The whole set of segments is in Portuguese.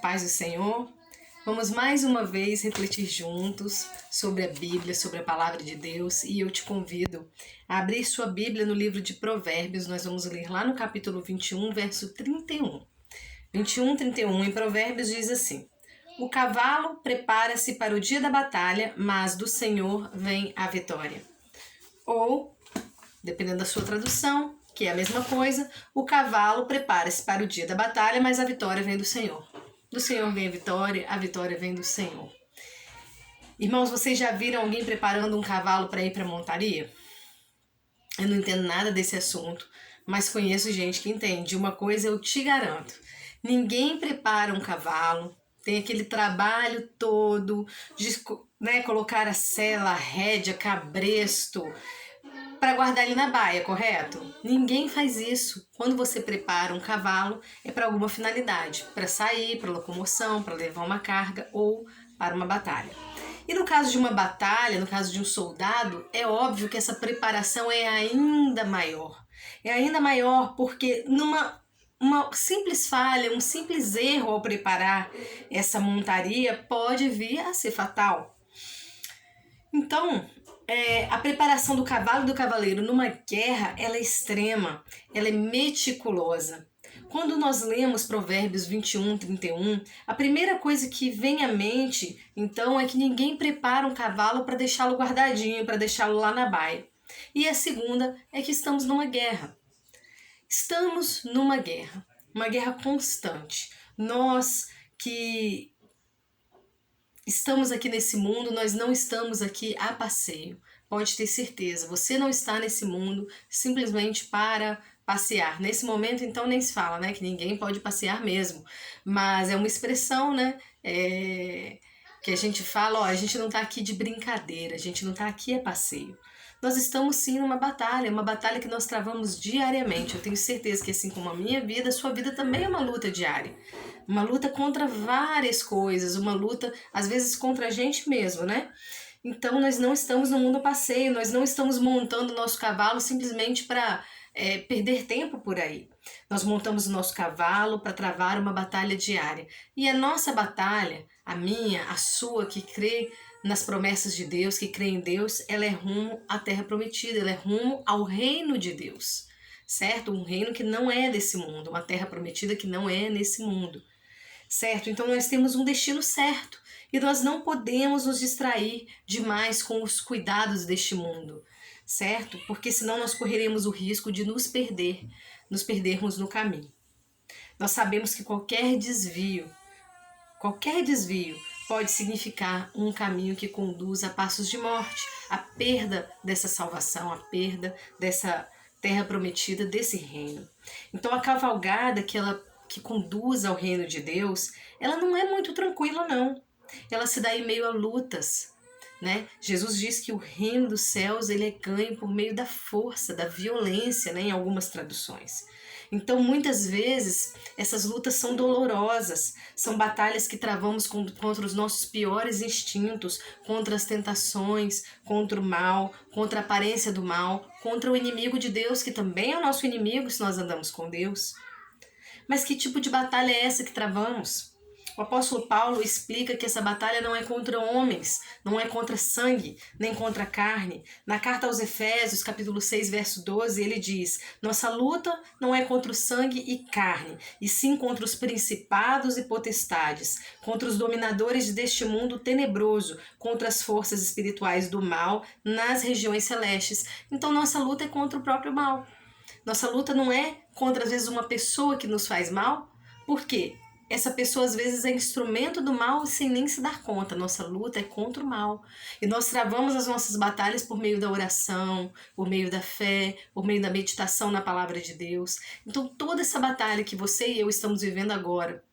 paz do Senhor. Vamos mais uma vez refletir juntos sobre a Bíblia, sobre a Palavra de Deus, e eu te convido a abrir sua Bíblia no livro de Provérbios. Nós vamos ler lá no capítulo 21, verso 31. 21, 31 em Provérbios diz assim: O cavalo prepara-se para o dia da batalha, mas do Senhor vem a vitória. Ou, dependendo da sua tradução, que é a mesma coisa, o cavalo prepara-se para o dia da batalha, mas a vitória vem do Senhor. Do Senhor vem a vitória vem do Senhor. Irmãos, vocês já viram alguém preparando um cavalo para ir para a montaria? Eu não entendo nada desse assunto, mas conheço gente que entende. Uma coisa eu te garanto: ninguém prepara um cavalo, tem aquele trabalho todo de colocar a sela, a rédea, cabresto, para guardar ele na baia, correto? Ninguém faz isso. Quando você prepara um cavalo, é para alguma finalidade, para sair, para locomoção, para levar uma carga ou para uma batalha. E no caso de uma batalha, no caso de um soldado, é óbvio que essa preparação é ainda maior. É ainda maior porque uma simples falha, um simples erro ao preparar essa montaria pode vir a ser fatal. Então, a preparação do cavalo e do cavaleiro numa guerra, ela é extrema, ela é meticulosa. Quando nós lemos Provérbios 21, 31, a primeira coisa que vem à mente, então, é que ninguém prepara um cavalo para deixá-lo guardadinho, para deixá-lo lá na baia. E a segunda é que estamos numa guerra. Estamos numa guerra, uma guerra constante. Nós que estamos aqui nesse mundo, nós não estamos aqui a passeio. Pode ter certeza, você não está nesse mundo simplesmente para passear. Nesse momento, então, nem se fala, né? Que ninguém pode passear mesmo. Mas é uma expressão, né? Que a gente fala, ó, a gente não está aqui de brincadeira, a gente não está aqui a passeio. Nós estamos sim numa batalha, uma batalha que nós travamos diariamente. Eu tenho certeza que assim como a minha vida, a sua vida também é uma luta diária. Uma luta contra várias coisas, uma luta às vezes contra a gente mesmo, né? Então nós não estamos no mundo passeio, nós não estamos montando o nosso cavalo simplesmente para perder tempo por aí. Nós montamos o nosso cavalo para travar uma batalha diária. E a nossa batalha, a minha, a sua, que crê nas promessas de Deus, que crê em Deus, ela é rumo à terra prometida, ela é rumo ao reino de Deus, certo? Um reino que não é desse mundo, uma terra prometida que não é nesse mundo, certo? Então nós temos um destino certo e nós não podemos nos distrair demais com os cuidados deste mundo, certo? Porque senão nós correremos o risco de nos perdermos no caminho. Nós sabemos que qualquer desvio pode significar um caminho que conduz a passos de morte, a perda dessa salvação, a perda dessa terra prometida, desse reino. Então a cavalgada que conduz ao reino de Deus, ela não é muito tranquila não. Ela se dá em meio a lutas, né? Jesus diz que o reino dos céus ele é ganho por meio da força, da violência, né? Em algumas traduções. Então, muitas vezes, essas lutas são dolorosas, são batalhas que travamos contra os nossos piores instintos, contra as tentações, contra o mal, contra a aparência do mal, contra o inimigo de Deus, que também é o nosso inimigo se nós andamos com Deus. Mas que tipo de batalha é essa que travamos? O apóstolo Paulo explica que essa batalha não é contra homens, não é contra sangue, nem contra carne. Na carta aos Efésios, capítulo 6, verso 12, ele diz: Nossa luta não é contra o sangue e carne, e sim contra os principados e potestades, contra os dominadores deste mundo tenebroso, contra as forças espirituais do mal nas regiões celestes. Então nossa luta é contra o próprio mal. Nossa luta não é contra, às vezes, uma pessoa que nos faz mal. Por quê? Essa pessoa às vezes é instrumento do mal sem nem se dar conta. Nossa luta é contra o mal. E nós travamos as nossas batalhas por meio da oração, por meio da fé, por meio da meditação na palavra de Deus. Então toda essa batalha que você e eu estamos vivendo agora,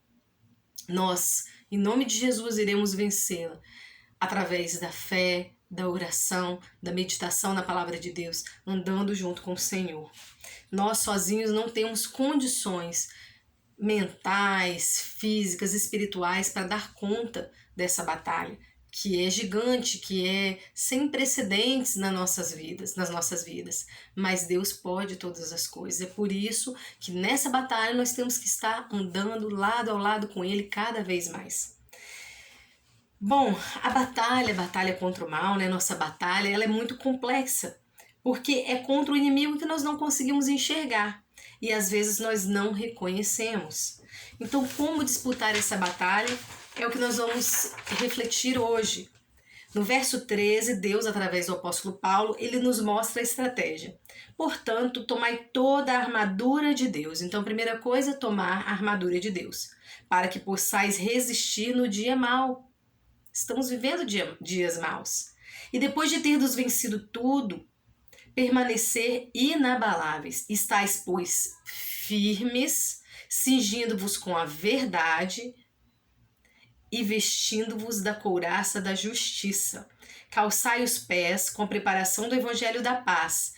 nós, em nome de Jesus, iremos vencê-la através da fé, da oração, da meditação na palavra de Deus, andando junto com o Senhor. Nós sozinhos não temos condições mentais, físicas, espirituais para dar conta dessa batalha. que é gigante, que é sem precedentes nas nossas vidas. Mas Deus pode todas as coisas. É por isso que nessa batalha nós temos que estar andando lado ao lado com Ele cada vez mais. Bom, a batalha contra o mal, né? Nossa batalha, ela é muito complexa, porque é contra o inimigo que nós não conseguimos enxergar e às vezes nós não reconhecemos. Então, como disputar essa batalha é o que nós vamos refletir hoje. No verso 13, Deus, através do apóstolo Paulo, ele nos mostra a estratégia. Portanto, tomai toda a armadura de Deus. Então, primeira coisa, tomar a armadura de Deus, para que possais resistir no dia mau. Estamos vivendo dias maus. E depois de termos vencido tudo, permanecer inabaláveis. Estais, pois, firmes, cingindo-vos com a verdade e vestindo-vos da couraça da justiça. Calçai os pés com a preparação do evangelho da paz,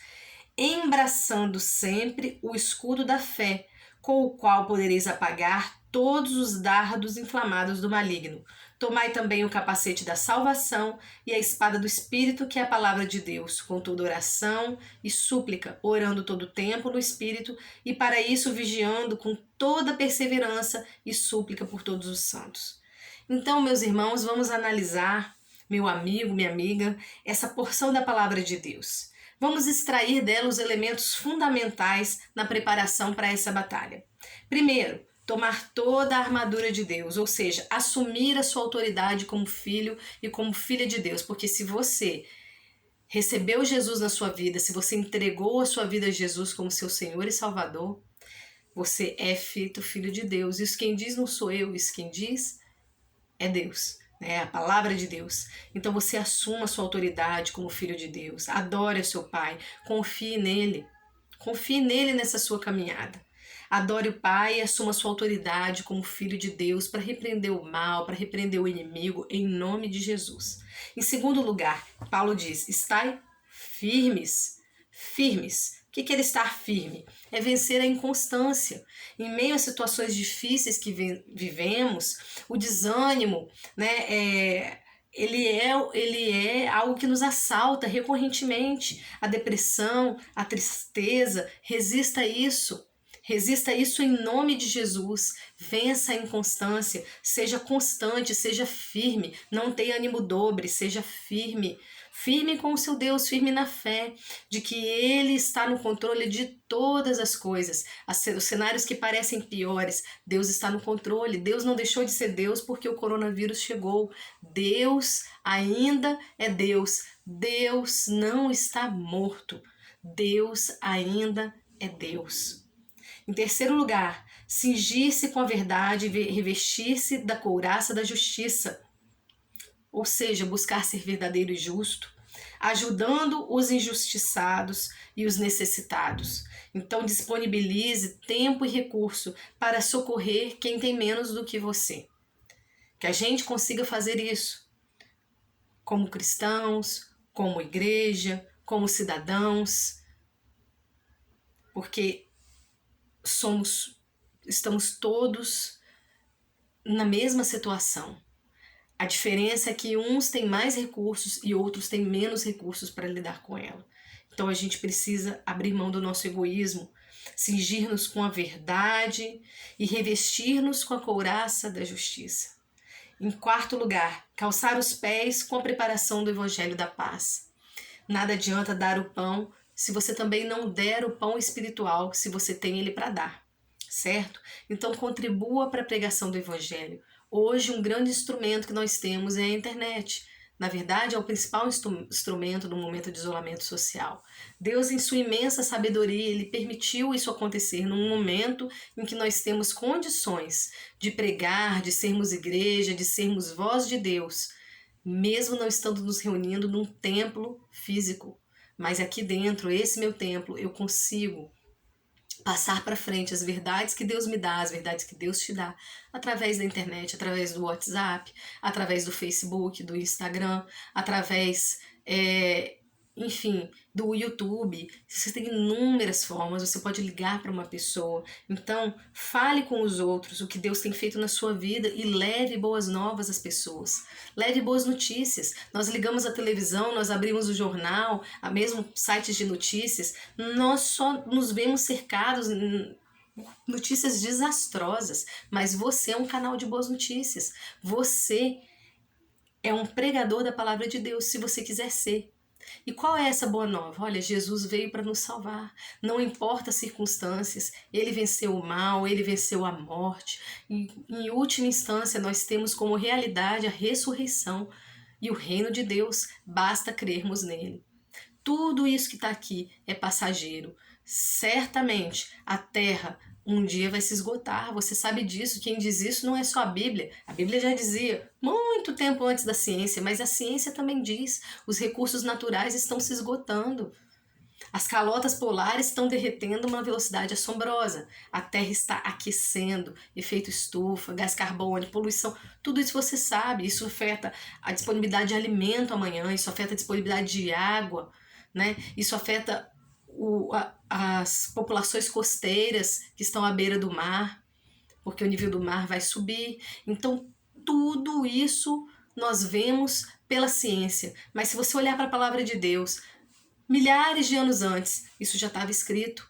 embraçando sempre o escudo da fé, com o qual podereis apagar todos os dardos inflamados do maligno. Tomai também o capacete da salvação e a espada do Espírito, que é a palavra de Deus, com toda oração e súplica, orando todo o tempo no Espírito, e para isso vigiando com toda perseverança e súplica por todos os santos. Então, meus irmãos, vamos analisar, meu amigo, minha amiga, essa porção da palavra de Deus. Vamos extrair dela os elementos fundamentais na preparação para essa batalha. Primeiro, tomar toda a armadura de Deus, ou seja, assumir a sua autoridade como filho e como filha de Deus, porque se você recebeu Jesus na sua vida, se você entregou a sua vida a Jesus como seu Senhor e Salvador, você é feito filho de Deus. Isso quem diz não sou eu, isso quem diz é Deus, né? A palavra de Deus. Então você assuma a sua autoridade como filho de Deus, adore o seu Pai, confie nele nessa sua caminhada. Adore o Pai e assuma a sua autoridade como filho de Deus para repreender o mal, para repreender o inimigo, em nome de Jesus. Em segundo lugar, Paulo diz, estai firmes, firmes. O que é estar firme? É vencer a inconstância. Em meio a situações difíceis que vivemos, o desânimo, né, ele é algo que nos assalta recorrentemente. A depressão, a tristeza, resista a isso. Resista a isso em nome de Jesus. Vença a inconstância. Seja constante, seja firme. Não tenha ânimo dobre, seja firme. Firme com o seu Deus, firme na fé de que Ele está no controle de todas as coisas. Os cenários que parecem piores, Deus está no controle. Deus não deixou de ser Deus porque o coronavírus chegou. Deus ainda é Deus. Deus não está morto. Deus ainda é Deus. Em terceiro lugar, cingir-se com a verdade e revestir-se da couraça da justiça. Ou seja, buscar ser verdadeiro e justo, ajudando os injustiçados e os necessitados. Então, disponibilize tempo e recurso para socorrer quem tem menos do que você. Que a gente consiga fazer isso como cristãos, como igreja, como cidadãos, porque estamos todos na mesma situação. A diferença é que uns têm mais recursos e outros têm menos recursos para lidar com ela. Então a gente precisa abrir mão do nosso egoísmo, cingir-nos com a verdade e revestir-nos com a couraça da justiça. Em quarto lugar, calçar os pés com a preparação do evangelho da paz. Nada adianta dar o pão se você também não der o pão espiritual, se você tem ele para dar, certo? Então contribua para a pregação do evangelho. Hoje, um grande instrumento que nós temos é a internet. Na verdade, é o principal instrumento no momento de isolamento social. Deus, em sua imensa sabedoria, Ele permitiu isso acontecer num momento em que nós temos condições de pregar, de sermos igreja, de sermos voz de Deus, mesmo não estando nos reunindo num templo físico. Mas aqui dentro, esse meu templo, eu consigo passar para frente as verdades que Deus me dá, as verdades que Deus te dá, através da internet, através do WhatsApp, através do Facebook, do Instagram, através enfim, do YouTube. Você tem inúmeras formas, você pode ligar para uma pessoa. Então, fale com os outros o que Deus tem feito na sua vida e leve boas novas às pessoas. Leve boas notícias. Nós ligamos a televisão, nós abrimos o jornal, a mesmo sites de notícias, nós só nos vemos cercados notícias desastrosas, mas você é um canal de boas notícias. Você é um pregador da palavra de Deus, se você quiser ser. E qual é essa boa nova? Olha, Jesus veio para nos salvar. Não importa as circunstâncias, ele venceu o mal, ele venceu a morte. E, em última instância, nós temos como realidade a ressurreição e o reino de Deus. Basta crermos nele. Tudo isso que está aqui é passageiro. Certamente a terra um dia vai se esgotar. Você sabe disso. Quem diz isso não é só a Bíblia. A Bíblia já dizia muito tempo antes da ciência, mas a ciência também diz: os recursos naturais estão se esgotando. As calotas polares estão derretendo a uma velocidade assombrosa. A Terra está aquecendo, efeito estufa, gás carbônico, poluição, tudo isso você sabe. Isso afeta a disponibilidade de alimento amanhã, isso afeta a disponibilidade de água, né? Isso afeta as populações costeiras que estão à beira do mar, porque o nível do mar vai subir. Então, tudo isso nós vemos pela ciência. Mas se você olhar para a palavra de Deus, milhares de anos antes, isso já estava escrito.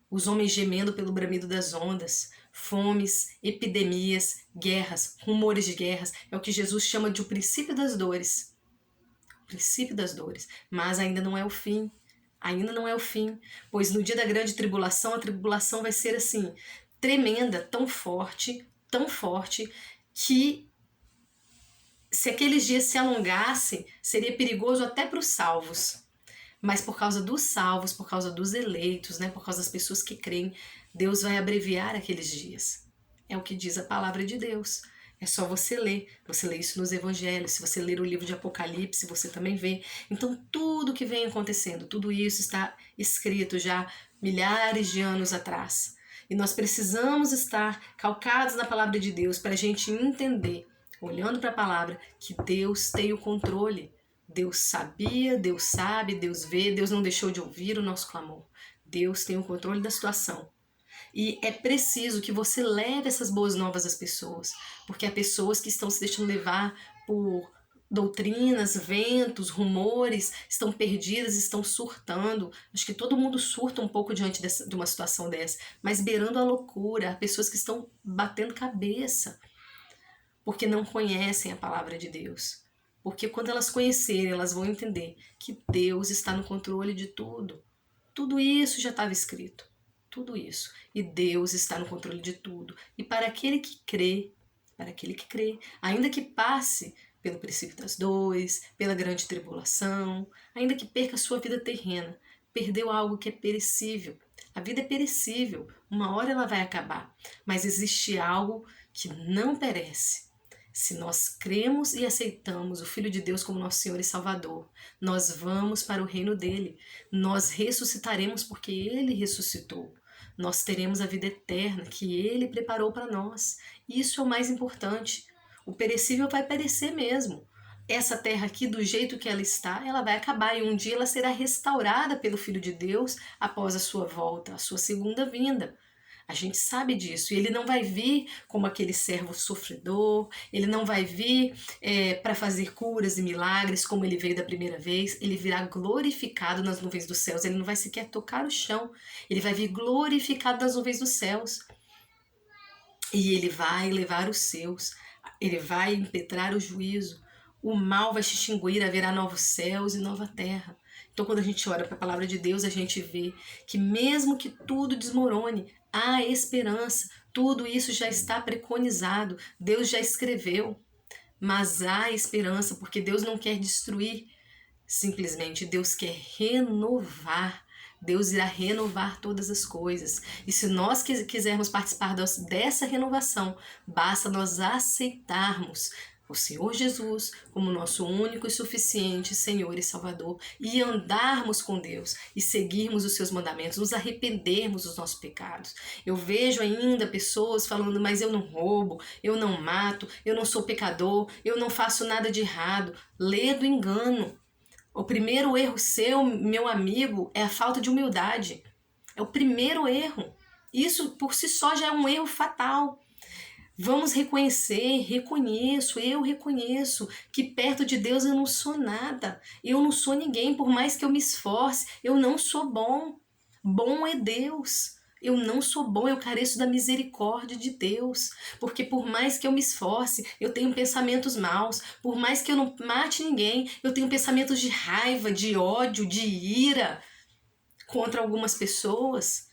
Os homens gemendo pelo bramido das ondas, fomes, epidemias, guerras, rumores de guerras, é o que Jesus chama de o princípio das dores. O princípio das dores. Mas ainda não é o fim. Ainda não é o fim. Pois no dia da grande tribulação, a tribulação vai ser assim, tremenda, tão forte, que se aqueles dias se alongassem, seria perigoso até para os salvos. Mas por causa dos salvos, por causa dos eleitos, né, por causa das pessoas que creem, Deus vai abreviar aqueles dias. É o que diz a palavra de Deus. É só você ler. Você lê isso nos evangelhos. Se você ler o livro de Apocalipse, você também vê. Então, tudo que vem acontecendo, tudo isso está escrito já milhares de anos atrás. E nós precisamos estar calcados na palavra de Deus para a gente entender, olhando para a palavra, que Deus tem o controle. Deus sabia, Deus sabe, Deus vê, Deus não deixou de ouvir o nosso clamor. Deus tem o controle da situação. E é preciso que você leve essas boas novas às pessoas, porque há pessoas que estão se deixando levar por doutrinas, ventos, rumores, estão perdidas, estão surtando. Acho que todo mundo surta um pouco diante de uma situação dessa, mas beirando a loucura. Há pessoas que estão batendo cabeça porque não conhecem a palavra de Deus. Porque quando elas conhecerem, elas vão entender que Deus está no controle de tudo. Tudo isso já estava escrito. Tudo isso. E Deus está no controle de tudo. E para aquele que crê, ainda que passe pelo princípio das dores, pela grande tribulação, ainda que perca a sua vida terrena, perdeu algo que é perecível. A vida é perecível, uma hora ela vai acabar, mas existe algo que não perece. Se nós cremos e aceitamos o Filho de Deus como nosso Senhor e Salvador, nós vamos para o reino dele. Nós ressuscitaremos porque ele ressuscitou. Nós teremos a vida eterna que ele preparou para nós. Isso é o mais importante. O perecível vai perecer mesmo. Essa terra aqui, do jeito que ela está, ela vai acabar e um dia ela será restaurada pelo Filho de Deus após a sua volta, a sua segunda vinda. A gente sabe disso. E ele não vai vir como aquele servo sofredor, ele não vai vir para fazer curas e milagres como ele veio da primeira vez. Ele virá glorificado nas nuvens dos céus. Ele não vai sequer tocar o chão. Ele vai vir glorificado nas nuvens dos céus. E ele vai levar os seus. Ele vai impetrar o juízo. O mal vai se extinguir, haverá novos céus e nova terra. Então, quando a gente olha para a palavra de Deus, a gente vê que mesmo que tudo desmorone, há esperança. Tudo isso já está preconizado. Deus já escreveu. Mas há esperança, porque Deus não quer destruir. Simplesmente, Deus quer renovar. Deus irá renovar todas as coisas. E se nós quisermos participar dessa renovação, basta nós aceitarmos o Senhor Jesus como nosso único e suficiente Senhor e Salvador e andarmos com Deus e seguirmos os seus mandamentos, nos arrependermos dos nossos pecados. Eu vejo ainda pessoas falando, mas eu não roubo, eu não mato, eu não sou pecador, eu não faço nada de errado. Lê do engano. O primeiro erro seu, meu amigo, é a falta de humildade. É o primeiro erro. Isso por si só já é um erro fatal. Vamos reconhecer, eu reconheço que perto de Deus eu não sou nada. Eu não sou ninguém, por mais que eu me esforce, eu não sou bom. Bom é Deus. Eu não sou bom, eu careço da misericórdia de Deus. Porque por mais que eu me esforce, eu tenho pensamentos maus. Por mais que eu não mate ninguém, eu tenho pensamentos de raiva, de ódio, de ira contra algumas pessoas.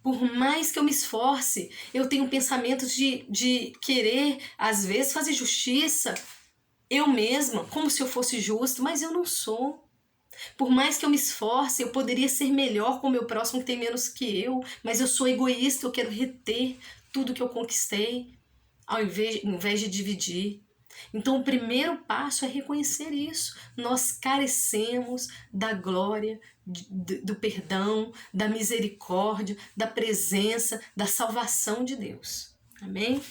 Por mais que eu me esforce, eu tenho pensamentos de querer, às vezes, fazer justiça, eu mesma, como se eu fosse justo, mas eu não sou. Por mais que eu me esforce, eu poderia ser melhor com o meu próximo que tem menos que eu, mas eu sou egoísta, eu quero reter tudo que eu conquistei, ao invés de dividir. Então, o primeiro passo é reconhecer isso. Nós carecemos da glória, do perdão, da misericórdia, da presença, da salvação de Deus. Amém?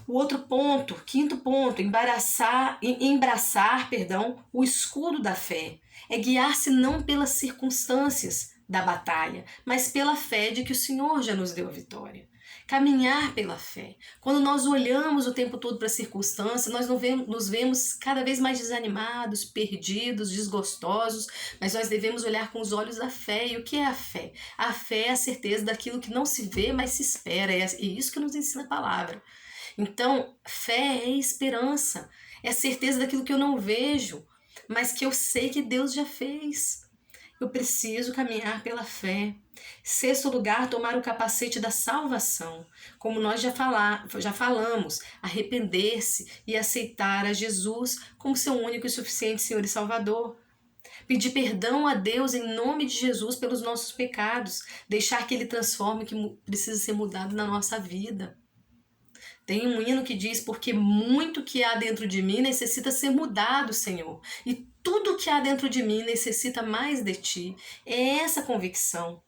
O outro ponto, quinto ponto, embraçar, o escudo da fé. É guiar-se não pelas circunstâncias da batalha, mas pela fé de que o Senhor já nos deu a vitória. Caminhar pela fé. Quando nós olhamos o tempo todo para a circunstância, nós nos vemos cada vez mais desanimados, perdidos, desgostosos, mas nós devemos olhar com os olhos da fé. E o que é a fé? A fé é a certeza daquilo que não se vê, mas se espera. É isso que nos ensina a palavra. Então, fé é esperança, é a certeza daquilo que eu não vejo, mas que eu sei que Deus já fez. Eu preciso caminhar pela fé. Sexto lugar, tomar o capacete da salvação. Como nós já falamos, arrepender-se e aceitar a Jesus como seu único e suficiente Senhor e Salvador. Pedir perdão a Deus em nome de Jesus pelos nossos pecados. Deixar que Ele transforme o que precisa ser mudado na nossa vida. Tem um hino que diz, porque muito que há dentro de mim necessita ser mudado, Senhor. E tudo que há dentro de mim necessita mais de Ti. É essa convicção.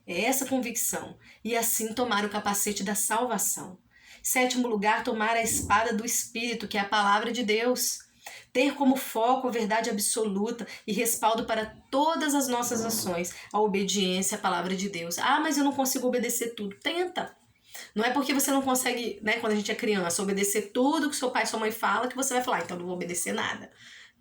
É essa convicção. E assim tomar o capacete da salvação. Sétimo lugar, tomar a espada do Espírito, que é a palavra de Deus. Ter como foco a verdade absoluta e respaldo para todas as nossas ações, a obediência à palavra de Deus. Ah, mas eu não consigo obedecer tudo. Tenta. Não é porque você não consegue, né, quando a gente é criança, obedecer tudo que seu pai e sua mãe falam que você vai falar, então não vou obedecer nada.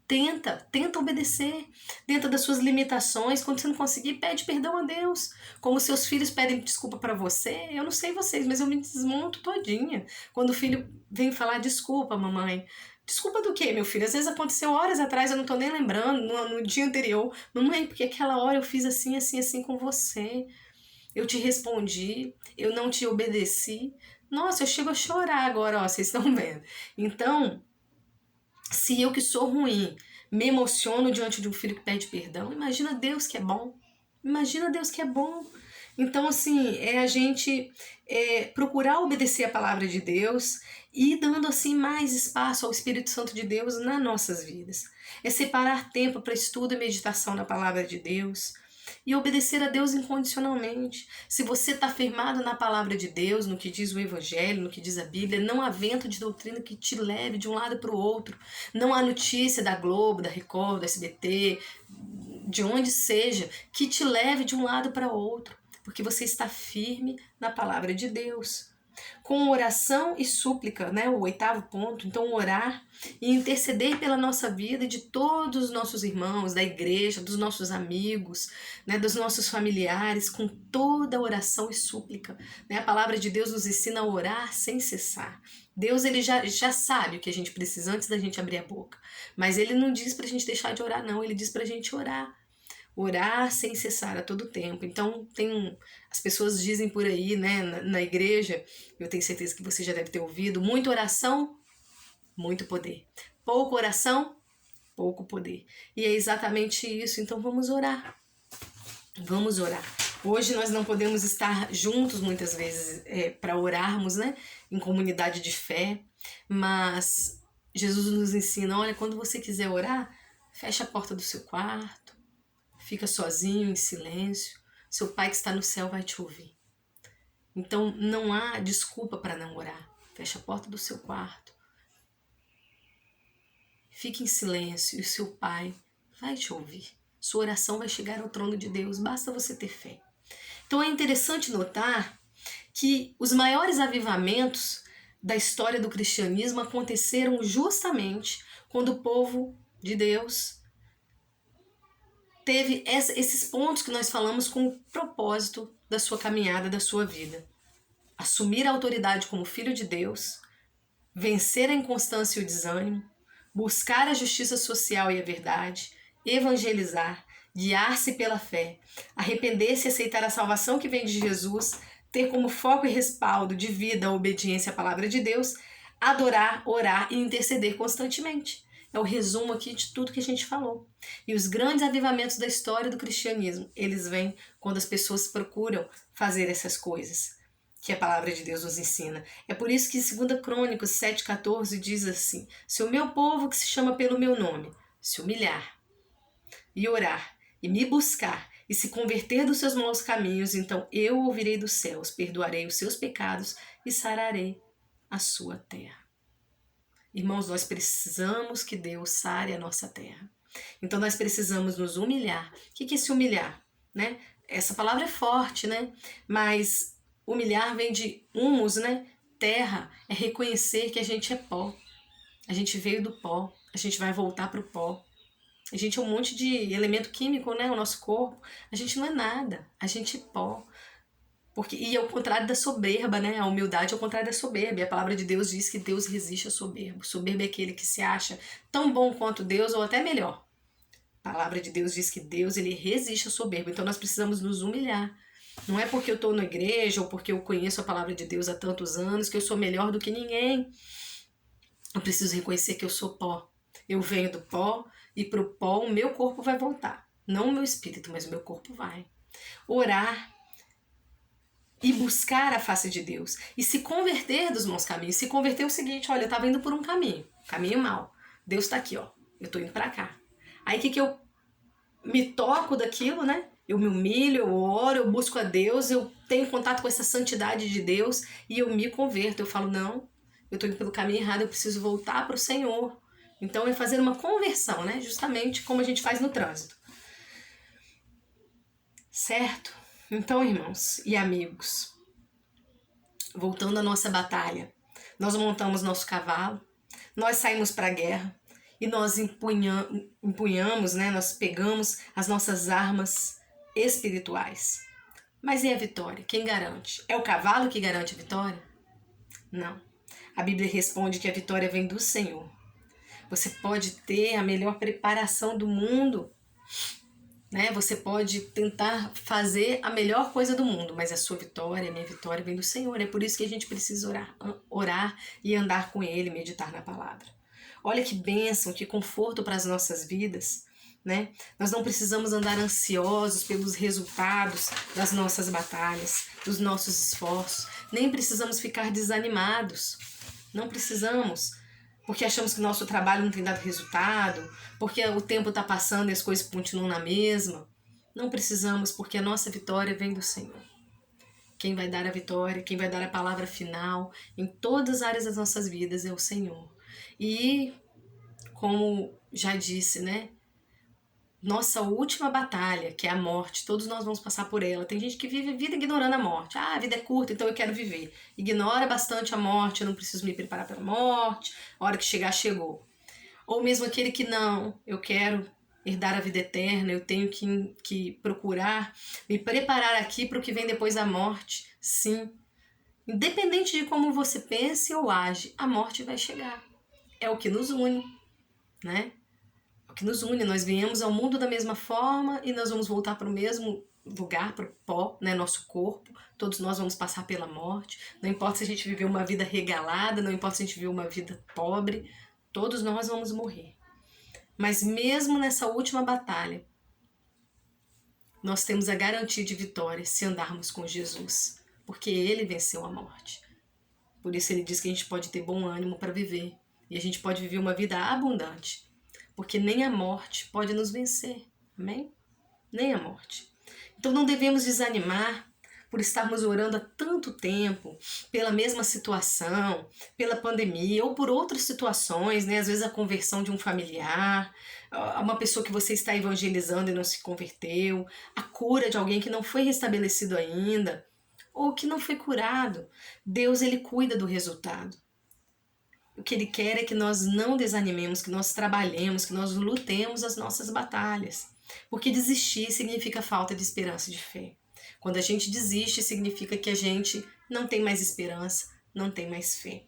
Tenta obedecer dentro das suas limitações. Quando você não conseguir, pede perdão a Deus. Como seus filhos pedem desculpa para você, eu não sei vocês, mas eu me desmonto todinha. Quando o filho vem falar, desculpa, mamãe. Desculpa do quê, meu filho? Às vezes aconteceu horas atrás, eu não tô nem lembrando, no dia anterior. Mamãe, porque aquela hora eu fiz assim, assim, assim com você. Eu te respondi, eu não te obedeci. Nossa, eu chego a chorar agora, ó, vocês estão vendo. Então, se eu que sou ruim me emociono diante de um filho que pede perdão, imagina Deus que é bom. Imagina Deus que é bom. Então, assim, é a gente procurar obedecer a palavra de Deus e dando, assim, mais espaço ao Espírito Santo de Deus nas nossas vidas. É separar tempo para estudo e meditação na palavra de Deus e obedecer a Deus incondicionalmente. Se você está firmado na palavra de Deus, no que diz o Evangelho, no que diz a Bíblia, não há vento de doutrina que te leve de um lado para o outro. Não há notícia da Globo, da Record, do SBT, de onde seja, que te leve de um lado para outro, porque você está firme na palavra de Deus. Com oração e súplica, né? O oitavo ponto. Então, orar e interceder pela nossa vida e de todos os nossos irmãos, da igreja, dos nossos amigos, né? Dos nossos familiares, com toda oração e súplica. Né? A palavra de Deus nos ensina a orar sem cessar. Deus ele já sabe o que a gente precisa antes da gente abrir a boca. Mas ele não diz pra gente deixar de orar, não. Ele diz pra gente orar. Orar sem cessar a todo tempo. Então, as pessoas dizem por aí, né, na igreja, eu tenho certeza que você já deve ter ouvido, muita oração, muito poder. Pouca oração, pouco poder. E é exatamente isso. Então, vamos orar. Vamos orar. Hoje nós não podemos estar juntos muitas vezes para orarmos, né, em comunidade de fé, mas Jesus nos ensina, olha, quando você quiser orar, fecha a porta do seu quarto, fica sozinho, em silêncio. Seu Pai que está no céu vai te ouvir. Então não há desculpa para não orar. Fecha a porta do seu quarto. fique em silêncio e o seu Pai vai te ouvir. Sua oração vai chegar ao trono de Deus, basta você ter fé. Então é interessante notar que os maiores avivamentos da história do cristianismo aconteceram justamente quando o povo de Deus teve esses pontos que nós falamos com o propósito da sua caminhada, da sua vida. Assumir a autoridade como filho de Deus, vencer a inconstância e o desânimo, buscar a justiça social e a verdade, evangelizar, guiar-se pela fé, arrepender-se e aceitar a salvação que vem de Jesus, ter como foco e respaldo de vida a obediência à palavra de Deus, adorar, orar e interceder constantemente. É o resumo aqui de tudo que a gente falou. E os grandes avivamentos da história do cristianismo, eles vêm quando as pessoas procuram fazer essas coisas que a palavra de Deus nos ensina. É por isso que 2 Crônicas 7,14 diz assim: se o meu povo que se chama pelo meu nome se humilhar e orar e me buscar e se converter dos seus maus caminhos, então eu ouvirei dos céus, perdoarei os seus pecados e sararei a sua terra. Irmãos, nós precisamos que Deus sare a nossa terra. Então nós precisamos nos humilhar. O que é se humilhar? Né? Essa palavra é forte, né? Mas humilhar vem de humus, né? Terra é reconhecer que a gente é pó. A gente veio do pó, a gente vai voltar para o pó. A gente é um monte de elemento químico, né? O nosso corpo. A gente não é nada, a gente é pó. E é o contrário da soberba, né? A humildade é o contrário da soberba. E a palavra de Deus diz que Deus resiste ao soberbo. Soberbo é aquele que se acha tão bom quanto Deus ou até melhor. A palavra de Deus diz que Deus, ele resiste ao soberbo. Então nós precisamos nos humilhar. Não é porque eu estou na igreja ou porque eu conheço a palavra de Deus há tantos anos que eu sou melhor do que ninguém. Eu preciso reconhecer que eu sou pó. Eu venho do pó e para o pó o meu corpo vai voltar. Não o meu espírito, mas o meu corpo vai. Orar e buscar a face de Deus. E se converter dos maus caminhos. Se converter é o seguinte: olha, eu estava indo por um caminho mau. Deus está aqui, ó. Eu estou indo para cá. Aí o que eu me toco daquilo, né? Eu me humilho, eu oro, eu busco a Deus, eu tenho contato com essa santidade de Deus e eu me converto. Eu falo, não, eu estou indo pelo caminho errado, eu preciso voltar para o Senhor. Então é fazer uma conversão, né? Justamente como a gente faz no trânsito. Certo? Então, irmãos e amigos, voltando à nossa batalha, nós montamos nosso cavalo, nós saímos para a guerra e nós empunhamos, né? Nós pegamos as nossas armas espirituais. Mas e a vitória? Quem garante? É o cavalo que garante a vitória? Não. A Bíblia responde que a vitória vem do Senhor. Você pode ter a melhor preparação do mundo, né? Você pode tentar fazer a melhor coisa do mundo, mas a sua vitória, a minha vitória vem do Senhor. É por isso que a gente precisa orar e andar com Ele, meditar na palavra. Olha que bênção, que conforto para as nossas vidas, né? Nós não precisamos andar ansiosos pelos resultados das nossas batalhas, dos nossos esforços, nem precisamos ficar desanimados. Não precisamos, porque achamos que o nosso trabalho não tem dado resultado, porque o tempo está passando e as coisas continuam na mesma. Não precisamos, porque a nossa vitória vem do Senhor. Quem vai dar a vitória, quem vai dar a palavra final em todas as áreas das nossas vidas é o Senhor. E, como já disse, né? Nossa última batalha, que é a morte, todos nós vamos passar por ela. Tem gente que vive a vida ignorando a morte. Ah, a vida é curta, então eu quero viver. Ignora bastante a morte, eu não preciso me preparar para a morte, a hora que chegar, chegou. Ou mesmo aquele que não, eu quero herdar a vida eterna, eu tenho que procurar me preparar aqui para o que vem depois da morte. Sim, independente de como você pense ou age, a morte vai chegar. É o que nos une, né? É o que nos une. Nós viemos ao mundo da mesma forma e nós vamos voltar para o mesmo lugar, para o pó, né? Nosso corpo. Todos nós vamos passar pela morte. Não importa se a gente viveu uma vida regalada, não importa se a gente viveu uma vida pobre, todos nós vamos morrer. Mas mesmo nessa última batalha, nós temos a garantia de vitória se andarmos com Jesus, porque Ele venceu a morte. Por isso Ele diz que a gente pode ter bom ânimo para viver, e a gente pode viver uma vida abundante, porque nem a morte pode nos vencer, amém? Nem a morte. Então não devemos desanimar, por estarmos orando há tanto tempo pela mesma situação, pela pandemia ou por outras situações, né? Às vezes a conversão de um familiar, uma pessoa que você está evangelizando e não se converteu, a cura de alguém que não foi restabelecido ainda ou que não foi curado. Deus, ele cuida do resultado. O que ele quer é que nós não desanimemos, que nós trabalhemos, que nós lutemos as nossas batalhas. Porque desistir significa falta de esperança e de fé. Quando a gente desiste, significa que a gente não tem mais esperança, não tem mais fé.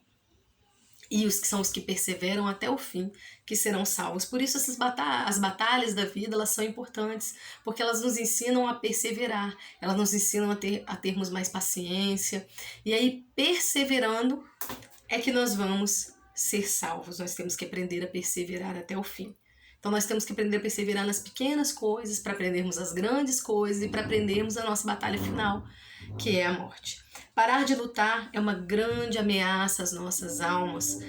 E os que são os que perseveram até o fim, que serão salvos. Por isso as batalhas da vida, elas são importantes, porque elas nos ensinam a perseverar, elas nos ensinam a termos mais paciência. E aí, perseverando, é que nós vamos ser salvos. Nós temos que aprender a perseverar até o fim. Então nós temos que aprender a perseverar nas pequenas coisas para aprendermos as grandes coisas e para aprendermos a nossa batalha final, que é a morte. Parar de lutar é uma grande ameaça às nossas almas,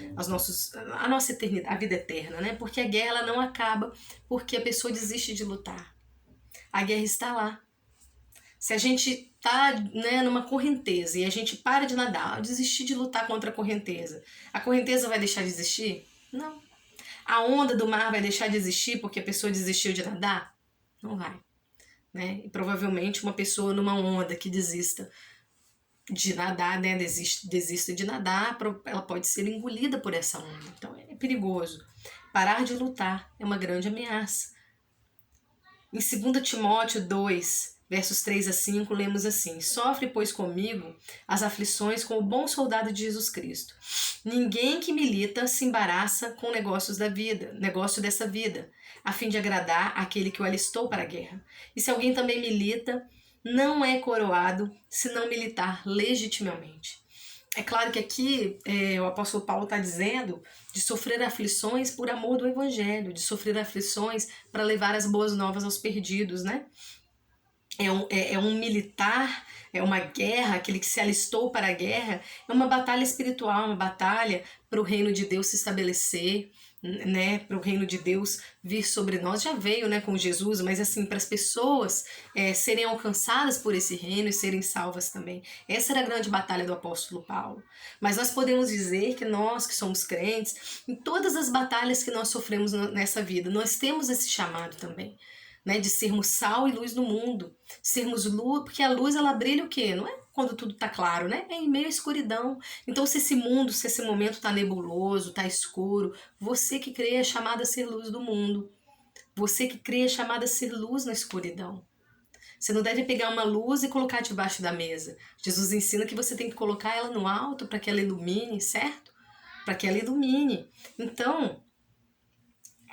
à nossa eternidade, à vida eterna, né? Porque a guerra ela não acaba porque a pessoa desiste de lutar. A guerra está lá. Se a gente tá, né, numa correnteza e a gente para de nadar, desistir de lutar contra a correnteza vai deixar de existir? Não. A onda do mar vai deixar de existir porque a pessoa desistiu de nadar? Não vai. Né? E provavelmente uma pessoa numa onda que desista de nadar, né, desista de nadar, ela pode ser engolida por essa onda. Então é perigoso. Parar de lutar é uma grande ameaça. Em 2 Timóteo 2, versos 3 a 5, lemos assim: Sofre, pois, comigo as aflições com o bom soldado de Jesus Cristo. Ninguém que milita se embaraça com negócio dessa vida, a fim de agradar aquele que o alistou para a guerra. E se alguém também milita, não é coroado se não militar legitimamente. É claro que aqui o apóstolo Paulo está dizendo de sofrer aflições por amor do evangelho, de sofrer aflições para levar as boas novas aos perdidos, né? É um militar, é uma guerra, aquele que se alistou para a guerra, é uma batalha espiritual, uma batalha para o reino de Deus se estabelecer, né, para o reino de Deus vir sobre nós. Já veio, né, com Jesus, mas assim, para as pessoas serem alcançadas por esse reino e serem salvas também. Essa era a grande batalha do apóstolo Paulo. Mas nós podemos dizer que nós que somos crentes, em todas as batalhas que nós sofremos nessa vida, nós temos esse chamado também. Né, de sermos sal e luz do mundo, sermos luz, porque a luz ela brilha o quê? Não é quando tudo está claro, né? É em meio à escuridão. Então se esse momento está nebuloso, está escuro, você que crê é chamado a ser luz do mundo. Você que crê é chamado a ser luz na escuridão. Você não deve pegar uma luz e colocar debaixo da mesa. Jesus ensina que você tem que colocar ela no alto para que ela ilumine, certo? Para que ela ilumine. Então,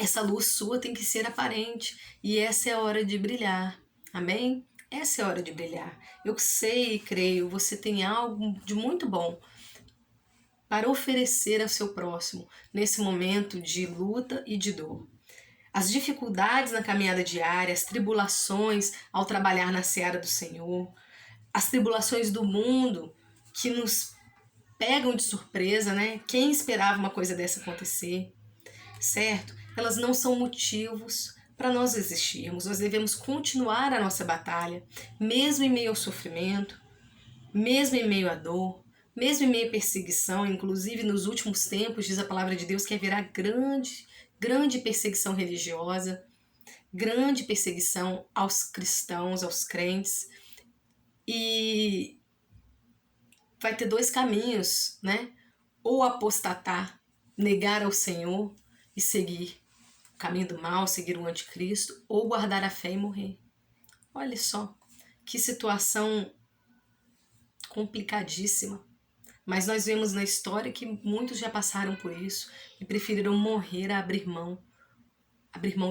essa luz sua tem que ser aparente e essa é a hora de brilhar. Amém? Essa é a hora de brilhar. Eu sei e creio, você tem algo de muito bom para oferecer ao seu próximo nesse momento de luta e de dor. As dificuldades na caminhada diária, as tribulações ao trabalhar na seara do Senhor, as tribulações do mundo que nos pegam de surpresa, né? Quem esperava uma coisa dessa acontecer? Certo? Elas não são motivos para nós existirmos. Nós devemos continuar a nossa batalha, mesmo em meio ao sofrimento, mesmo em meio à dor, mesmo em meio à perseguição. Inclusive, nos últimos tempos, diz a palavra de Deus que haverá grande perseguição religiosa, grande perseguição aos cristãos, aos crentes. E vai ter dois caminhos, né? Ou apostatar, negar ao Senhor e seguir o caminho do mal, seguir o anticristo, ou guardar a fé e morrer. Olha só, que situação complicadíssima. Mas nós vemos na história que muitos já passaram por isso e preferiram morrer a abrir mão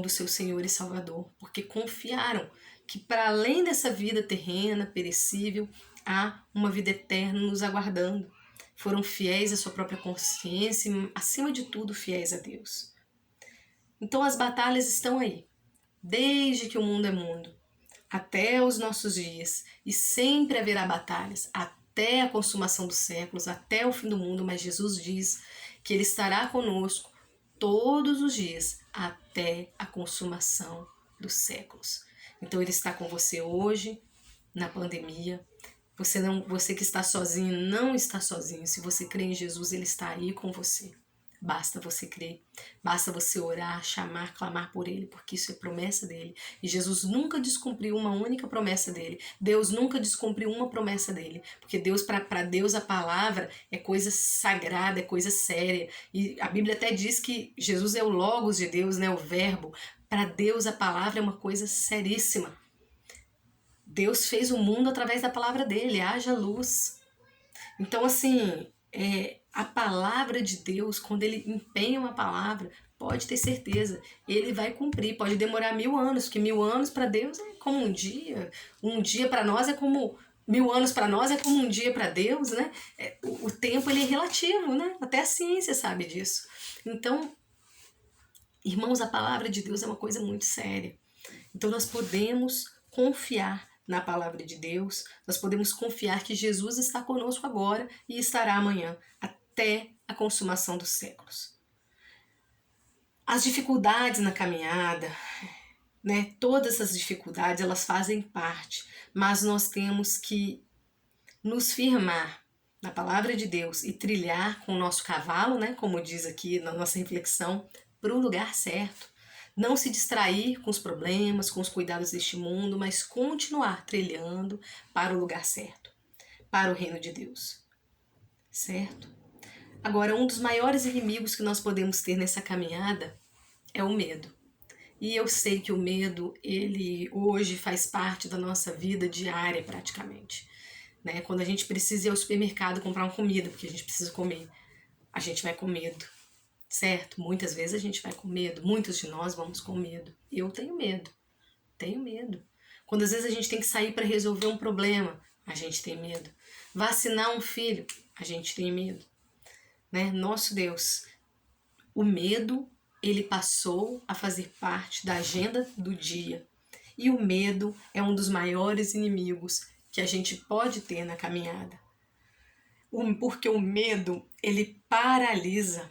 do seu Senhor e Salvador, porque confiaram que para além dessa vida terrena, perecível, há uma vida eterna nos aguardando. Foram fiéis à sua própria consciência e, acima de tudo, fiéis a Deus. Então as batalhas estão aí, desde que o mundo é mundo, até os nossos dias, e sempre haverá batalhas, até a consumação dos séculos, até o fim do mundo, mas Jesus diz que Ele estará conosco todos os dias, até a consumação dos séculos. Então Ele está com você hoje, na pandemia, Você que está sozinho, não está sozinho. Se você crê em Jesus, Ele está aí com você. Basta você crer, basta você orar, chamar, clamar por Ele, porque isso é promessa dele. E Jesus nunca descumpriu uma única promessa dele. Deus nunca descumpriu uma promessa dele, porque Deus, para Deus a palavra é coisa sagrada, é coisa séria. E a Bíblia até diz que Jesus é o Logos de Deus, né, o Verbo. Para Deus a palavra é uma coisa seríssima. Deus fez o mundo através da palavra dele, haja luz. Então, assim, a palavra de Deus, quando ele empenha uma palavra, pode ter certeza, ele vai cumprir. Pode demorar 1000 anos, porque 1000 anos para Deus é como um dia para nós é como 1000 anos para nós é como um dia para Deus, né? O tempo ele é relativo, né? Até a ciência sabe disso. Então, irmãos, a palavra de Deus é uma coisa muito séria. Então, nós podemos confiar na palavra de Deus, nós podemos confiar que Jesus está conosco agora e estará amanhã, até a consumação dos séculos. As dificuldades na caminhada, né, todas essas dificuldades, elas fazem parte, mas nós temos que nos firmar na palavra de Deus e trilhar com o nosso cavalo, né, como diz aqui na nossa reflexão, para o lugar certo. Não se distrair com os problemas, com os cuidados deste mundo, mas continuar trilhando para o lugar certo, para o reino de Deus. Certo? Agora, um dos maiores inimigos que nós podemos ter nessa caminhada é o medo. E eu sei que o medo, ele hoje faz parte da nossa vida diária praticamente. Né? Quando a gente precisa ir ao supermercado comprar uma comida, porque a gente precisa comer, a gente vai com medo. Certo? Muitas vezes a gente vai com medo, muitos de nós vamos com medo. Eu tenho medo. Quando às vezes a gente tem que sair para resolver um problema, a gente tem medo. Vacinar um filho, a gente tem medo. Né? Nosso Deus, o medo, ele passou a fazer parte da agenda do dia. E o medo é um dos maiores inimigos que a gente pode ter na caminhada. Porque o medo, ele paralisa.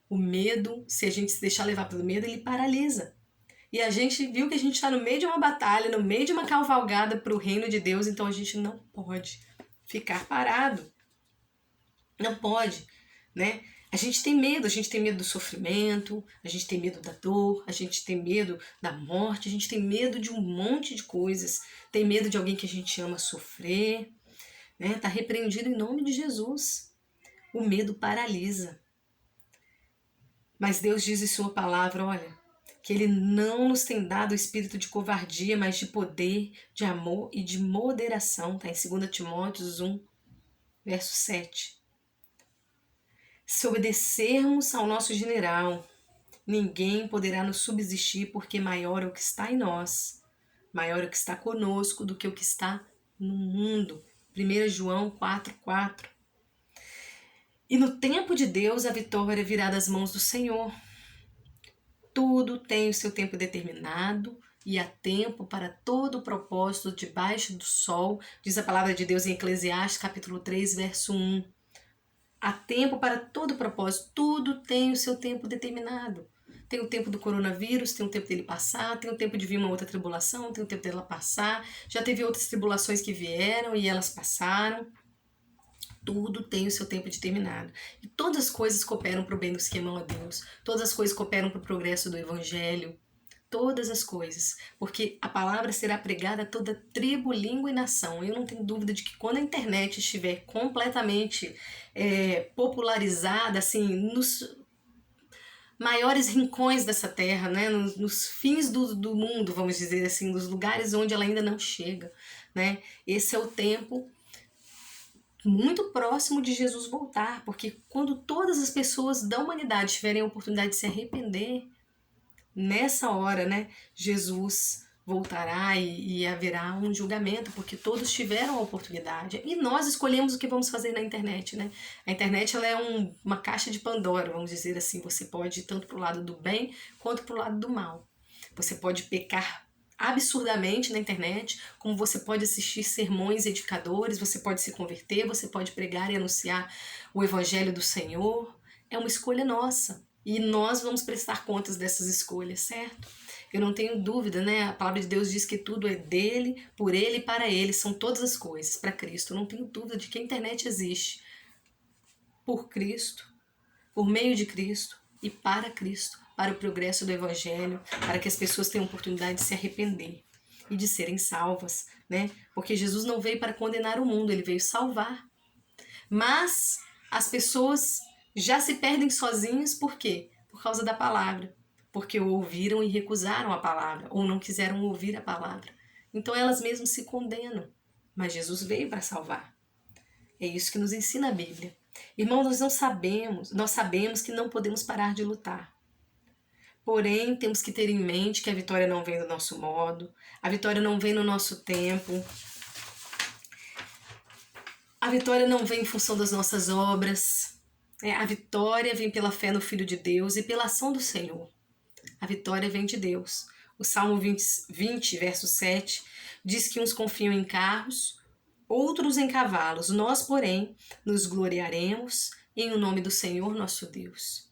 O medo, se a gente se deixar levar pelo medo, ele paralisa. E a gente viu que a gente está no meio de uma batalha, no meio de uma cavalgada para o reino de Deus, então a gente não pode ficar parado. Não pode, né? A gente tem medo do sofrimento, a gente tem medo da dor, a gente tem medo da morte, a gente tem medo de um monte de coisas, tem medo de alguém que a gente ama sofrer, né? Tá repreendido em nome de Jesus. O medo paralisa. Mas Deus diz em sua palavra, olha, que Ele não nos tem dado o espírito de covardia, mas de poder, de amor e de moderação. Está em 2 Timóteo 1, verso 7. Se obedecermos ao nosso general, ninguém poderá nos subsistir, porque maior é o que está em nós, maior é o que está conosco do que o que está no mundo. 1 João 4,4. E no tempo de Deus a vitória virá das mãos do Senhor. Tudo tem o seu tempo determinado e há tempo para todo o propósito debaixo do sol, diz a palavra de Deus em Eclesiastes capítulo 3, verso 1. Há tempo para todo o propósito, tudo tem o seu tempo determinado. Tem o tempo do coronavírus, tem o tempo dele passar, tem o tempo de vir uma outra tribulação, tem o tempo dela passar. Já teve outras tribulações que vieram e elas passaram. Tudo tem o seu tempo determinado. E todas as coisas cooperam para o bem dos que amam a Deus. Todas as coisas cooperam para o progresso do Evangelho. Todas as coisas. Porque a palavra será pregada a toda tribo, língua e nação. Eu não tenho dúvida de que quando a internet estiver completamente popularizada, assim, nos maiores rincões dessa terra, né? nos fins do mundo, vamos dizer assim, nos lugares onde ela ainda não chega, né? Esse é o tempo muito próximo de Jesus voltar, porque quando todas as pessoas da humanidade tiverem a oportunidade de se arrepender, nessa hora, né, Jesus voltará e haverá um julgamento, porque todos tiveram a oportunidade. E nós escolhemos o que vamos fazer na internet, né? A internet ela é uma caixa de Pandora, vamos dizer assim. Você pode ir tanto para o lado do bem quanto para o lado do mal. Você pode pecar absurdamente na internet, como você pode assistir sermões edificadores, você pode se converter, você pode pregar e anunciar o evangelho do Senhor. É uma escolha nossa e nós vamos prestar contas dessas escolhas, certo? Eu não tenho dúvida, né? A palavra de Deus diz que tudo é dele, por ele e para ele. São todas as coisas para Cristo. Eu não tenho dúvida de que a internet existe por Cristo, por meio de Cristo e para Cristo, para o progresso do Evangelho, para que as pessoas tenham oportunidade de se arrepender e de serem salvas, né? Porque Jesus não veio para condenar o mundo, ele veio salvar. Mas as pessoas já se perdem sozinhas, por quê? Por causa da palavra. Porque ouviram e recusaram a palavra, ou não quiseram ouvir a palavra. Então elas mesmas se condenam. Mas Jesus veio para salvar. É isso que nos ensina a Bíblia. Irmãos, nós sabemos que não podemos parar de lutar. Porém, temos que ter em mente que a vitória não vem do nosso modo, a vitória não vem no nosso tempo, a vitória não vem em função das nossas obras. A vitória vem pela fé no Filho de Deus e pela ação do Senhor. A vitória vem de Deus. O Salmo 20, verso 7, diz que uns confiam em carros, outros em cavalos. Nós, porém, nos gloriaremos em o nome do Senhor nosso Deus.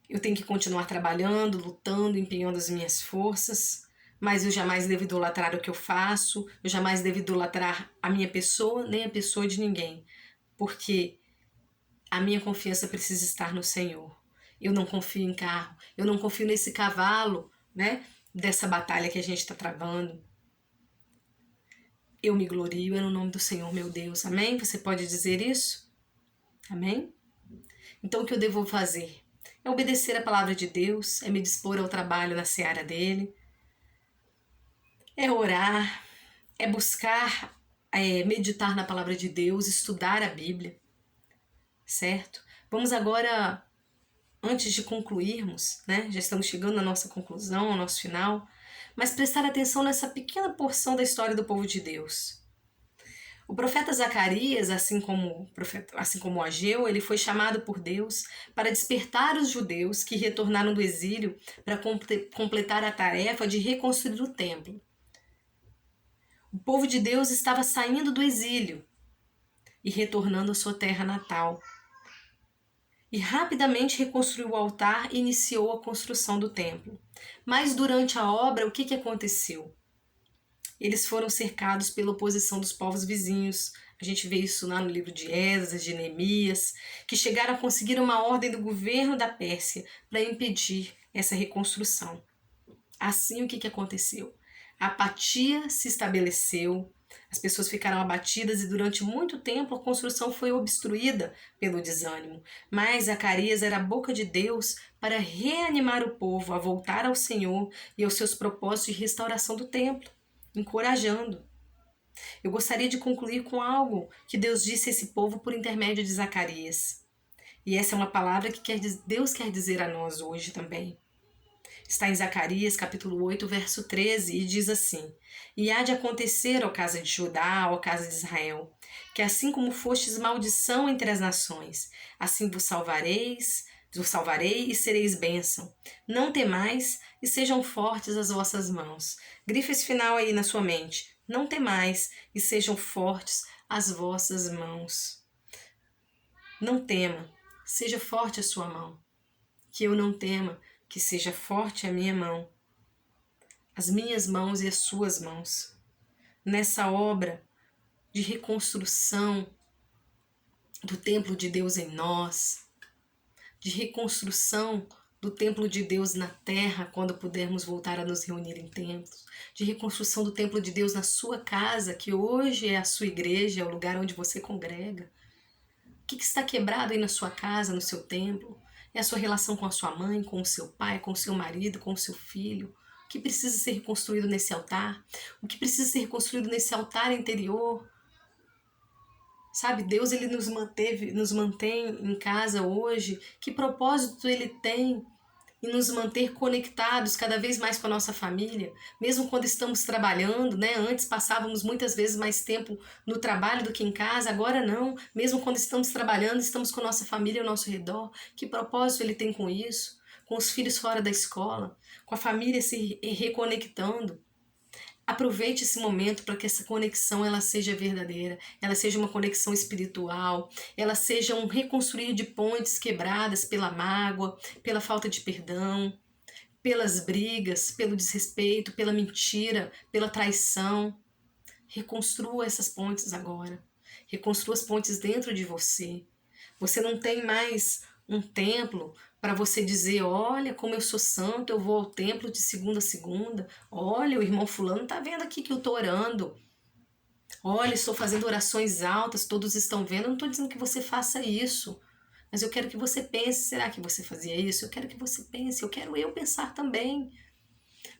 Eu tenho que continuar trabalhando, lutando, empenhando as minhas forças, mas eu jamais devo idolatrar o que eu faço, eu jamais devo idolatrar a minha pessoa, nem a pessoa de ninguém, porque a minha confiança precisa estar no Senhor. Eu não confio em carro, eu não confio nesse cavalo, né, dessa batalha que a gente está travando. Eu me glorio no nome do Senhor, meu Deus. Amém? Você pode dizer isso? Amém? Então o que eu devo fazer? É obedecer a palavra de Deus, é me dispor ao trabalho na seara dele, é orar, é buscar, meditar na palavra de Deus, estudar a Bíblia, certo? Vamos agora, antes de concluirmos, né? Já estamos chegando na nossa conclusão, ao nosso final, mas prestar atenção nessa pequena porção da história do povo de Deus. O profeta Zacarias, assim como Ageu, ele foi chamado por Deus para despertar os judeus que retornaram do exílio para completar a tarefa de reconstruir o templo. O povo de Deus estava saindo do exílio e retornando à sua terra natal. E rapidamente reconstruiu o altar e iniciou a construção do templo. Mas durante a obra, o que aconteceu? Eles foram cercados pela oposição dos povos vizinhos. A gente vê isso lá no livro de Esdras, de Neemias, que chegaram a conseguir uma ordem do governo da Pérsia para impedir essa reconstrução. Assim, o que aconteceu? A apatia se estabeleceu, as pessoas ficaram abatidas e durante muito tempo a construção foi obstruída pelo desânimo. Mas Zacarias era a boca de Deus para reanimar o povo a voltar ao Senhor e aos seus propósitos de restauração do templo, encorajando. Eu gostaria de concluir com algo que Deus disse a esse povo por intermédio de Zacarias. E essa é uma palavra que Deus quer dizer a nós hoje também. Está em Zacarias, capítulo 8, verso 13, e diz assim: E há de acontecer, ó casa de Judá, ó casa de Israel, que assim como fostes maldição entre as nações, assim vos salvarei e sereis bênção. Não temais e sejam fortes as vossas mãos. Grife esse final aí na sua mente. Não temais e sejam fortes as vossas mãos. Não tema, seja forte a sua mão. Que eu não tema, que seja forte a minha mão, as minhas mãos e as suas mãos, nessa obra de reconstrução do templo de Deus em nós, de reconstrução do templo de Deus na terra, quando pudermos voltar a nos reunir em templos, de reconstrução do templo de Deus na sua casa, que hoje é a sua igreja, é o lugar onde você congrega. O que está quebrado aí na sua casa, no seu templo? É a sua relação com a sua mãe, com o seu pai, com o seu marido, com o seu filho. O que precisa ser reconstruído nesse altar? O que precisa ser reconstruído nesse altar interior? Sabe, Deus ele nos mantém em casa hoje. Que propósito ele tem em nos manter conectados cada vez mais com a nossa família, mesmo quando estamos trabalhando, né? Antes passávamos muitas vezes mais tempo no trabalho do que em casa, agora não. Mesmo quando estamos trabalhando, estamos com a nossa família ao nosso redor. Que propósito ele tem com isso? Com os filhos fora da escola, com a família se reconectando. Aproveite esse momento para que essa conexão ela seja verdadeira, ela seja uma conexão espiritual, ela seja um reconstruir de pontes quebradas pela mágoa, pela falta de perdão, pelas brigas, pelo desrespeito, pela mentira, pela traição. Reconstrua essas pontes agora. Reconstrua as pontes dentro de você. Você não tem mais um templo para você dizer, olha como eu sou santo, eu vou ao templo de segunda a segunda. Olha, o irmão fulano tá vendo aqui que eu tô orando. Olha, estou fazendo orações altas, todos estão vendo. Eu não estou dizendo que você faça isso. Mas eu quero que você pense, será que você fazia isso? Eu quero que você pense, eu quero eu pensar também.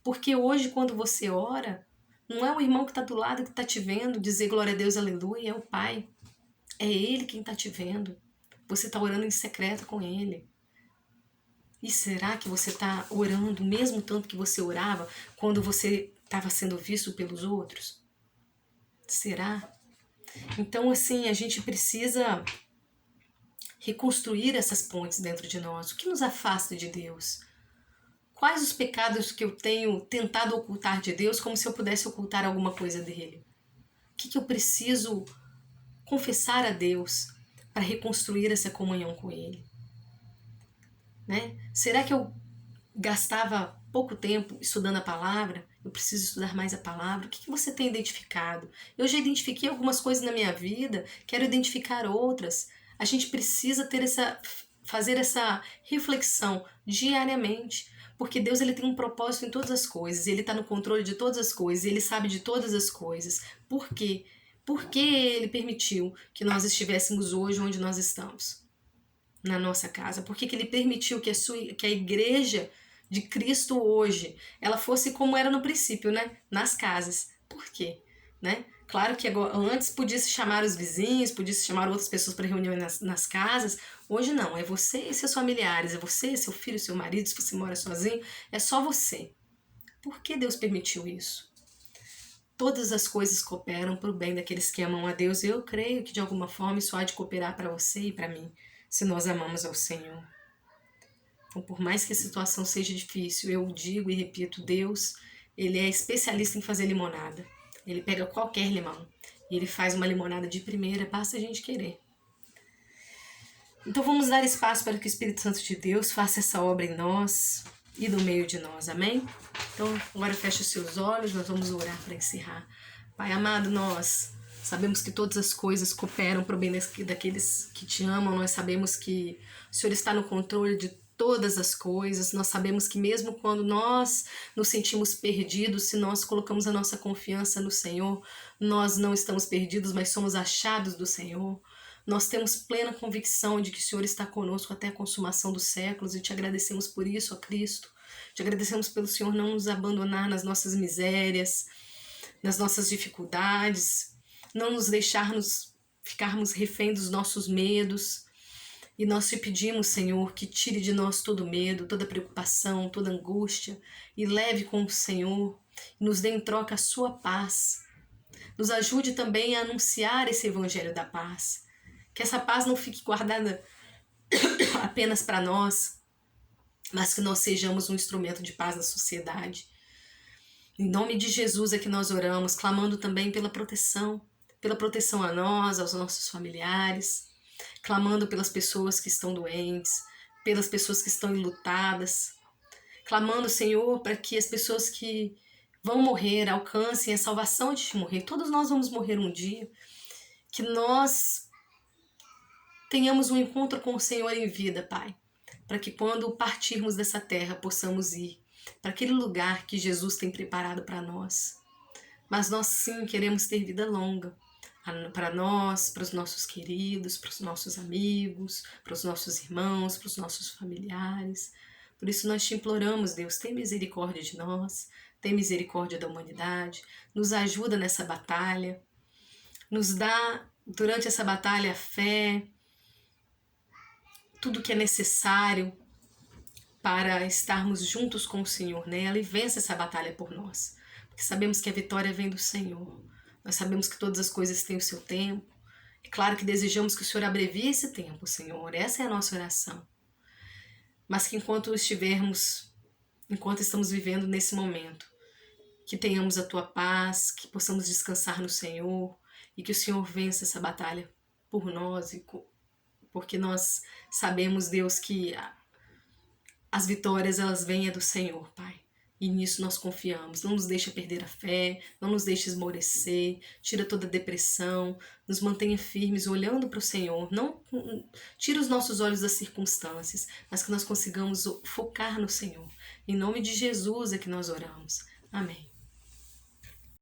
Porque hoje, quando você ora, não é o irmão que está do lado que está te vendo dizer glória a Deus, aleluia, é o Pai. É Ele quem está te vendo. Você está orando em secreto com Ele. E será que você está orando o mesmo tanto que você orava quando você estava sendo visto pelos outros? Será? Então, assim, a gente precisa reconstruir essas pontes dentro de nós. O que nos afasta de Deus? Quais os pecados que eu tenho tentado ocultar de Deus como se eu pudesse ocultar alguma coisa dele? O que eu preciso confessar a Deus para reconstruir essa comunhão com Ele? Né? Será que eu gastava pouco tempo estudando a palavra? Eu preciso estudar mais a palavra? O que você tem identificado? Eu já identifiquei algumas coisas na minha vida, quero identificar outras. A gente precisa fazer essa reflexão diariamente, porque Deus ele tem um propósito em todas as coisas, Ele está no controle de todas as coisas, Ele sabe de todas as coisas. Por quê? Por que Ele permitiu que nós estivéssemos hoje onde nós estamos? Na nossa casa? Por que Ele permitiu que a igreja de Cristo hoje ela fosse como era no princípio, né? Nas casas. Por quê? Né? Claro que agora, antes podia se chamar os vizinhos, podia se chamar outras pessoas para reunião nas casas. Hoje não, é você e seus familiares, é você, seu filho, seu marido, se você mora sozinho, é só você. Por que Deus permitiu isso? Todas as coisas cooperam para o bem daqueles que amam a Deus. E eu creio que de alguma forma isso há de cooperar para você e para mim, se nós amamos ao Senhor. Então, por mais que a situação seja difícil, eu digo e repito, Deus, Ele é especialista em fazer limonada. Ele pega qualquer limão e Ele faz uma limonada de primeira, basta a gente querer. Então vamos dar espaço para que o Espírito Santo de Deus faça essa obra em nós e no meio de nós, amém? Então agora feche os seus olhos, nós vamos orar para encerrar. Pai amado, nós sabemos que todas as coisas cooperam para o bem daqueles que te amam, nós sabemos que o Senhor está no controle de todas as coisas, nós sabemos que mesmo quando nós nos sentimos perdidos, se nós colocamos a nossa confiança no Senhor, nós não estamos perdidos, mas somos achados do Senhor. Nós temos plena convicção de que o Senhor está conosco até a consumação dos séculos e te agradecemos por isso, ó Cristo. Te agradecemos pelo Senhor não nos abandonar nas nossas misérias, nas nossas dificuldades, não nos deixarmos ficarmos refém dos nossos medos. E nós te pedimos, Senhor, que tire de nós todo medo, toda preocupação, toda angústia e leve com o Senhor e nos dê em troca a sua paz. Nos ajude também a anunciar esse evangelho da paz. Que essa paz não fique guardada apenas para nós, mas que nós sejamos um instrumento de paz na sociedade. Em nome de Jesus é que nós oramos, clamando também pela proteção a nós, aos nossos familiares, clamando pelas pessoas que estão doentes, pelas pessoas que estão enlutadas, clamando, Senhor, para que as pessoas que vão morrer alcancem a salvação antes de morrer. Todos nós vamos morrer um dia, que nós tenhamos um encontro com o Senhor em vida, Pai, para que quando partirmos dessa terra possamos ir para aquele lugar que Jesus tem preparado para nós. Mas nós sim queremos ter vida longa, para nós, para os nossos queridos, para os nossos amigos, para os nossos irmãos, para os nossos familiares. Por isso nós te imploramos, Deus, tem misericórdia de nós, tem misericórdia da humanidade, nos ajuda nessa batalha, nos dá durante essa batalha fé, tudo que é necessário para estarmos juntos com o Senhor nela e vença essa batalha por nós. Porque sabemos que a vitória vem do Senhor. Nós sabemos que todas as coisas têm o seu tempo. É claro que desejamos que o Senhor abrevie esse tempo, Senhor. Essa é a nossa oração. Mas que enquanto estamos vivendo nesse momento, que tenhamos a Tua paz, que possamos descansar no Senhor e que o Senhor vença essa batalha por nós, porque nós sabemos, Deus, que as vitórias, elas vêm do Senhor, Pai. E nisso nós confiamos. Não nos deixa perder a fé, não nos deixa esmorecer, tira toda a depressão, nos mantenha firmes olhando para o Senhor. Não tira os nossos olhos das circunstâncias, mas que nós consigamos focar no Senhor. Em nome de Jesus é que nós oramos. Amém.